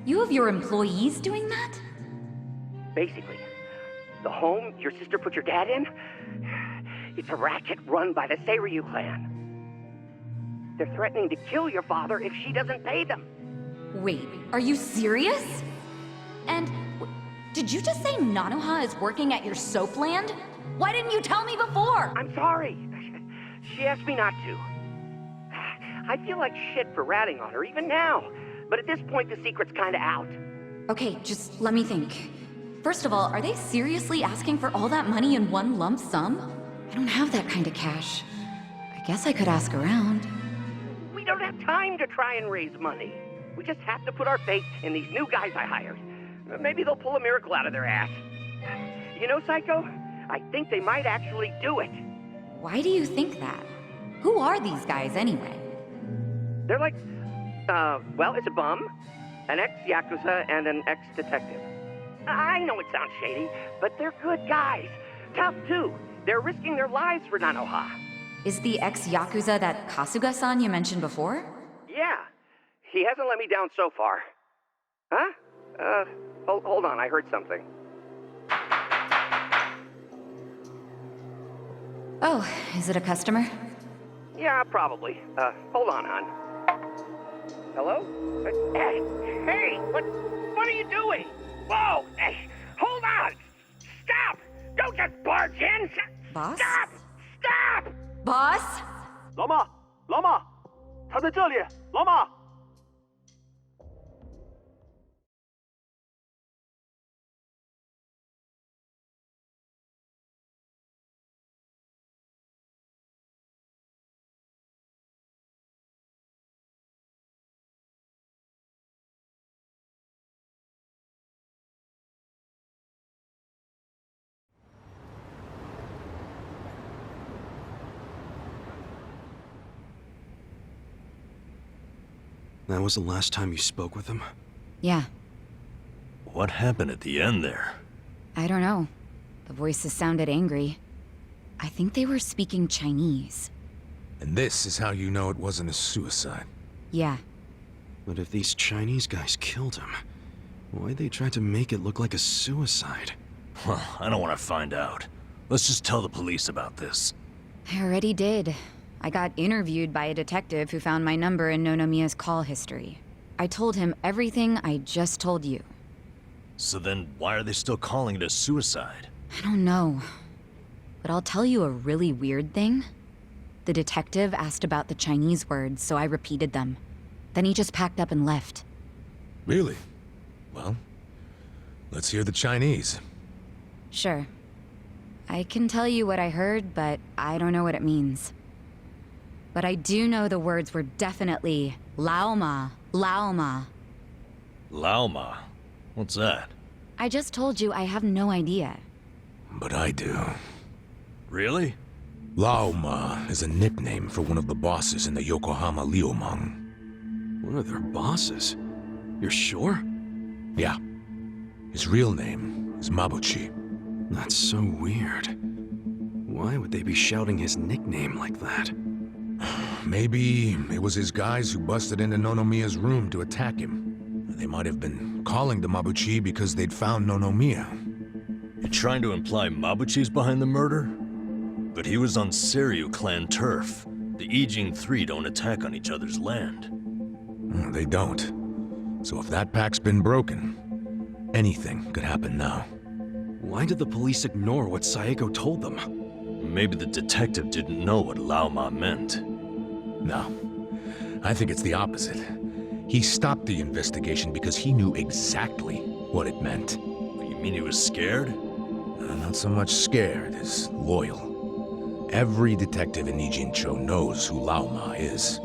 You have your employees doing that? Basically, the home your sister put your dad in, it's a racket run by the Seiryu clan. They're threatening to kill your father if she doesn't pay them. Wait, are you serious? And did you just say Nanoha is working at your soap land? Why didn't you tell me before? I'm sorry. She asked me not to. I feel like shit for ratting on her even now, but at this point the secret's kinda out. Okay, just let me think. First of all, are they seriously asking for all that money in one lump sum? I don't have that kind of cash. I guess I could ask around. We don't have time to try and raise money. We just have to put our faith in these new guys I hired. Maybe they'll pull a miracle out of their ass. You know, Psycho? I think they might actually do it. Why do you think that? Who are these guys anyway? They're like, well, it's a bum, an ex-Yakuza, and an ex-detective. I know it sounds shady, but they're good guys. Tough, too. They're risking their lives for Nanoha. Is the ex-Yakuza that Kasuga-san you mentioned before? Yeah. He hasn't let me down so far. Huh? Hold on, I heard something. Oh, is it a customer? Yeah, probably. Hold on, hon. Hello? Hey, what are you doing? Whoa! Hey, hold on! Stop! Don't just barge in! Boss? Stop! Stop! Boss? 老马，老马，他在这里，老马。That was the last time you spoke with him? Yeah. What happened at the end there? I don't know. The voices sounded angry. I think they were speaking Chinese. And this is how you know it wasn't a suicide. Yeah. But if these Chinese guys killed him, why'd they try to make it look like a suicide? Well, I don't want to find out. Let's just tell the police about this. I already did. I got interviewed by a detective who found my number in Nonomiya's call history. I told him everything I just told you. So then, why are they still calling it a suicide? I don't know. But I'll tell you a really weird thing. The detective asked about the Chinese words, so I repeated them. Then he just packed up and left. Really? Well, let's hear the Chinese. Sure. I can tell you what I heard, but I don't know what it means. But I do know the words were definitely Laoma, Laoma. Laoma? What's that? I just told you I have no idea. But I do. Really? Laoma is a nickname for one of the bosses in the Yokohama Liumang. One of their bosses? You're sure? Yeah. His real name is Mabuchi. That's so weird. Why would they be shouting his nickname like that? Maybe it was his guys who busted into Nonomiya's room to attack him. They might have been calling to Mabuchi because they'd found Nonomiya. You're trying to imply Mabuchi's behind the murder? But he was on Seiryu clan turf. The Ijin Three don't attack on each other's land. They don't. So if that pact's been broken, anything could happen now. Why did the police ignore what Saeko told them? Maybe the detective didn't know what Laoma meant. No. I think it's the opposite. He stopped the investigation because he knew exactly what it meant. You mean he was scared? Not so much scared as loyal. Every detective in Ijincho knows who Laoma is.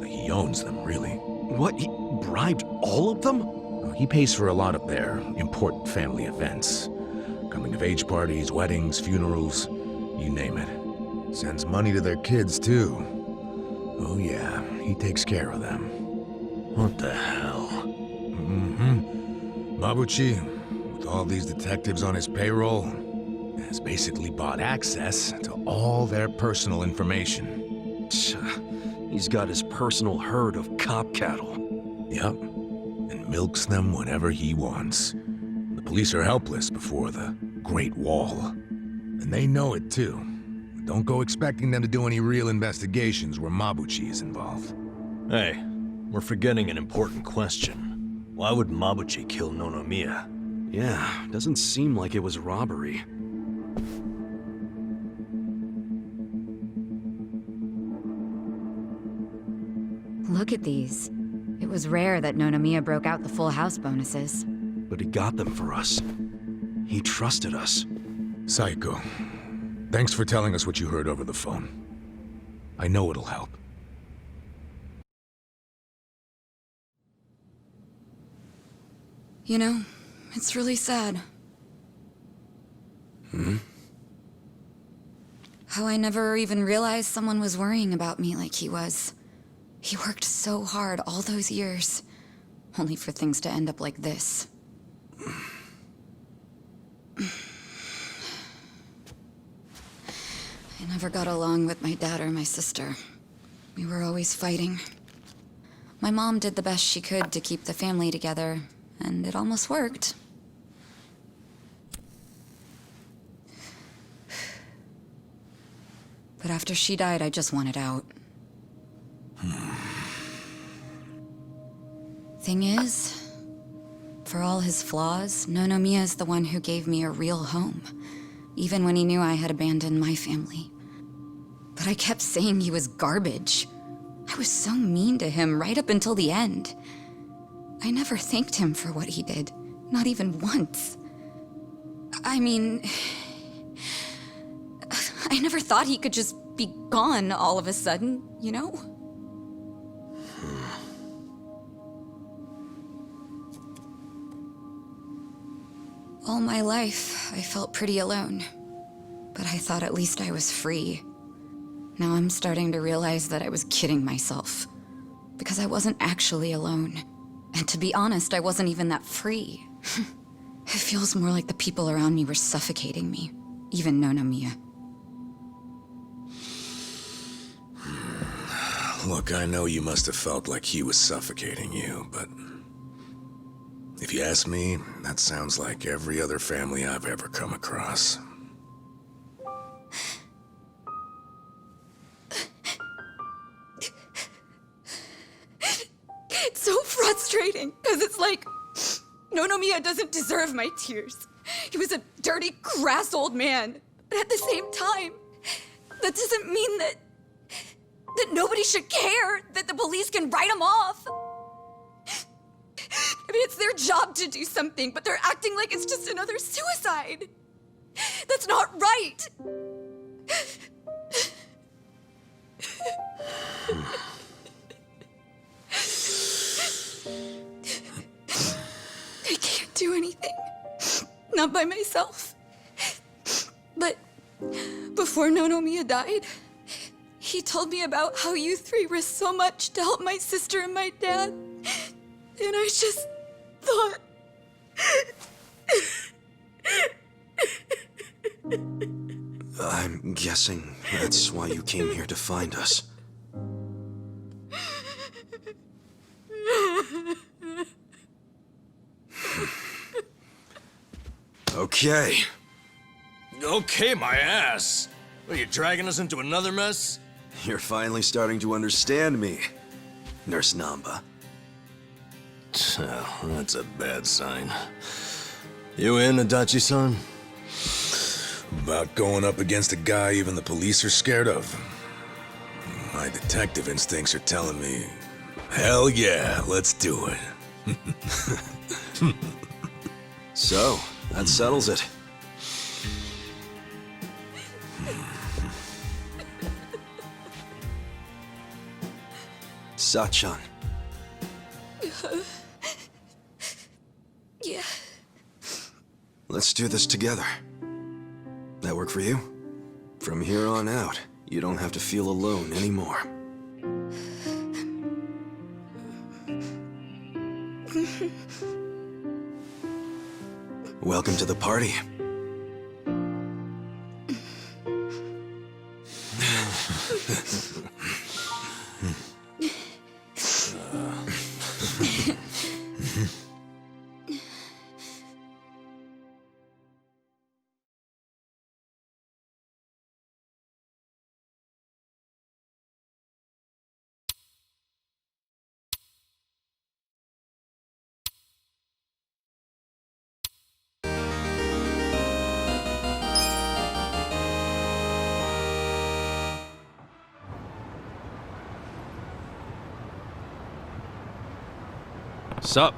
He owns them, really. What? He bribed all of them? He pays for a lot of their important family events. Coming-of-age parties, weddings, funerals, you name it. Sends money to their kids, too. Oh yeah, he takes care of them. What the hell? Mabuchi, with all these detectives on his payroll, has basically bought access to all their personal information. He's got his personal herd of cop cattle. Yep. And milks them whenever he wants. The police are helpless before the Great Wall. And they know it too. Don't go expecting them to do any real investigations where Mabuchi is involved. Hey, we're forgetting an important question. Why would Mabuchi kill Nonomiya? Yeah, doesn't seem like it was robbery. Look at these. It was rare that Nonomiya broke out the full house bonuses. But he got them for us. He trusted us. Saiko, thanks for telling us what you heard over the phone. I know it'll help. You know, it's really sad. How I never even realized someone was worrying about me like he was. He worked so hard all those years, only for things to end up like this. I never got along with my dad or my sister. We were always fighting. My mom did the best she could to keep the family together, and it almost worked. But after she died, I just wanted out. Thing is, for all his flaws, Nonomiya is the one who gave me a real home, even when he knew I had abandoned my family. But I kept saying he was garbage. I was so mean to him right up until the end. I never thanked him for what he did, not even once. I mean, I never thought he could just be gone all of a sudden, you know? All my life, I felt pretty alone. But I thought at least I was free. Now I'm starting to realize that I was kidding myself. Because I wasn't actually alone. And to be honest, I wasn't even that free. It feels more like the people around me were suffocating me. Even Nonomiya. Look, I know you must have felt like he was suffocating you, but... if you ask me, that sounds like every other family I've ever come across. It's so frustrating, because it's like, Nonomiya doesn't deserve my tears. He was a dirty, crass old man. But at the same time, that doesn't mean that nobody should care, that the police can write him off. I mean, it's their job to do something, but they're acting like it's just another suicide. That's not right. I can't do anything. Not by myself. But before Nonomiya died, he told me about how you three risked so much to help my sister and my dad. And I just thought... I'm guessing that's why you came here to find us. Okay. Okay, my ass! Are you dragging us into another mess? You're finally starting to understand me, Nurse Namba. Oh, that's a bad sign. You in, Adachi-san? About going up against a guy even the police are scared of. My detective instincts are telling me, hell yeah, let's do it. So, that settles it. Sachan. Yeah. Let's do this together. That work for you? From here on out, you don't have to feel alone anymore. Welcome to the party. Sup?